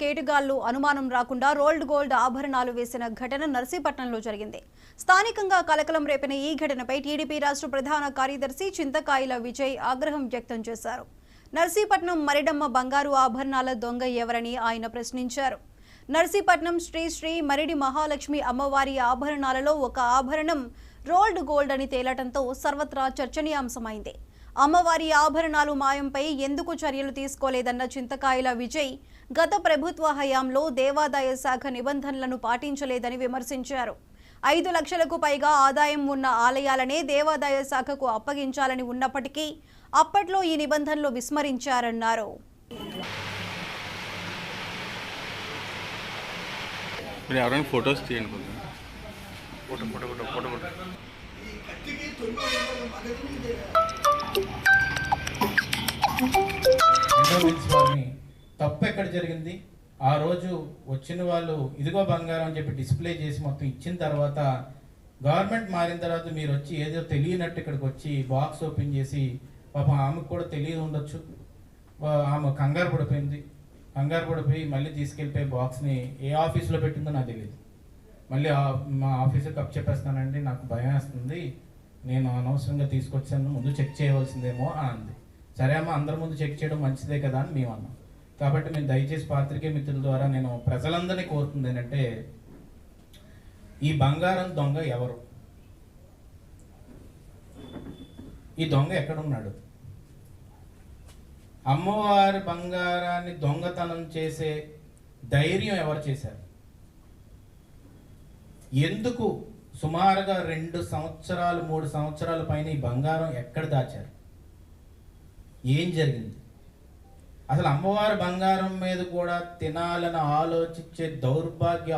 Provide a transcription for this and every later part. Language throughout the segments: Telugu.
కేటుగాళ్లు అనుమానం రాకుండా రోల్డ్ గోల్డ్ ఆభరణాలు వేసిన ఘటన నర్సీపట్నంలో జరిగింది. స్థానికంగా కలకలం రేపిన ఈ ఘటనపై టీడీపీ రాష్ట్ర ప్రధాన కార్యదర్శి చింతకాయల విజయ్ ఆగ్రహం వ్యక్తం చేశారు. నర్సీపట్నం మరిడమ్మ బంగారు ఆభరణాల దొంగ ఎవరని ఆయన ప్రశ్నించారు. నర్సీపట్నం శ్రీ శ్రీ మరిడి మహాలక్ష్మి అమ్మవారి ఆభరణాలలో ఒక ఆభరణం రోల్డ్ గోల్డ్ అని తేలటంతో సర్వత్రా చర్చనీయాంశమైంది. అమ్మవారి ఆభరణాలు మాయంపై ఎందుకు చర్యలు తీసుకోలేదన్న చింతకాయల విజయ్ గత ప్రభుత్వ హయాంలో దేవాదాయ శాఖ నిబంధనలను పాటించలేదని విమర్శించారు. 5 లక్షలకు పైగా ఆదాయం ఉన్న ఆలయాలనే దేవాదాయ శాఖకు అప్పగించాలని ఉన్నప్పటికీ అప్పట్లో ఈ నిబంధనలు విస్మరించారన్నారు. తప్పు ఎక్కడ జరిగింది? ఆ రోజు వచ్చిన వాళ్ళు ఇదిగో బంగారం అని చెప్పి డిస్ప్లే చేసి మొత్తం ఇచ్చిన తర్వాత గవర్నమెంట్ మారిన తర్వాత మీరు వచ్చి ఏదో తెలియనట్టు ఇక్కడికి వచ్చి బాక్స్ ఓపెన్ చేసి పాపం ఆమెకు కూడా తెలియదు ఉండొచ్చు, ఆమె కంగారు పడిపోయి మళ్ళీ తీసుకెళ్ళిపోయి బాక్స్ని ఏ ఆఫీస్లో పెట్టిందో నాకు తెలియదు. మళ్ళీ మా ఆఫీసుకి అప్ చెప్పేస్తానండి, నాకు భయం వేస్తుంది, నేను అనవసరంగా తీసుకొచ్చాను, ముందు చెక్ చేయవలసిందేమో అని అంది. సరే అమ్మ, అందరి ముందు చెక్ చేయడం మంచిదే కదా అని మేము అన్నాం. కాబట్టి మేము దయచేసి పాత్రికేయ మిత్రుల ద్వారా నేను ప్రజలందరినీ కోరుతుంది ఏంటంటే, ఈ బంగారం దొంగ ఎవరు? ఈ దొంగ ఎక్కడున్నాడు? అమ్మవారి బంగారాన్ని దొంగతనం చేసే ధైర్యం ఎవరు చేశారు? ఎందుకు సుమారుగా 2 సంవత్సరాలు 3 సంవత్సరాల పైన ఈ బంగారం ఎక్కడ దాచారు? ఏం జరిగింది? అసలు అమ్మవారి బంగారం మీద కూడా తినాలని ఆలోచించే దౌర్భాగ్య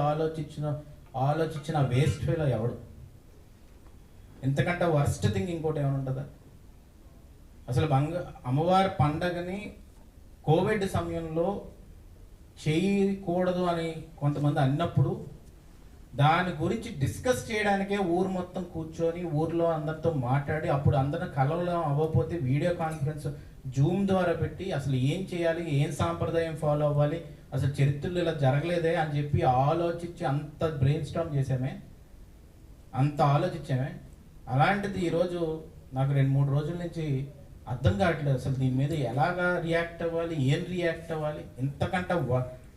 ఆలోచించిన వేస్ట్ ఫెలో ఎవడు? ఎంతకంటే వర్స్ట్ థింగ్ ఇంకోటి ఏమైనా ఉంటుందా? అసలు అమ్మవారి పండగని కోవిడ్ సమయంలో చేయకూడదు అని కొంతమంది అన్నప్పుడు దాని గురించి డిస్కస్ చేయడానికే ఊరు మొత్తం కూర్చొని ఊర్లో అందరితో మాట్లాడి అప్పుడు అందరిని కలవడం అవ్వకపోతే వీడియో కాన్ఫరెన్స్ జూమ్ ద్వారా పెట్టి అసలు ఏం చేయాలి, ఏం సాంప్రదాయం ఫాలో అవ్వాలి, అసలు చరిత్రలో ఇలా జరగలేదే అని చెప్పి ఆలోచించి అంత బ్రెయిన్ స్టార్మ్ చేసామే, అంత ఆలోచించామే. అలాంటిది ఈరోజు నాకు 2-3 రోజుల నుంచి అర్థం కావట్లేదు అసలు దీని మీద ఎలాగా రియాక్ట్ అవ్వాలి, ఏం రియాక్ట్ అవ్వాలి. ఇంతకంటే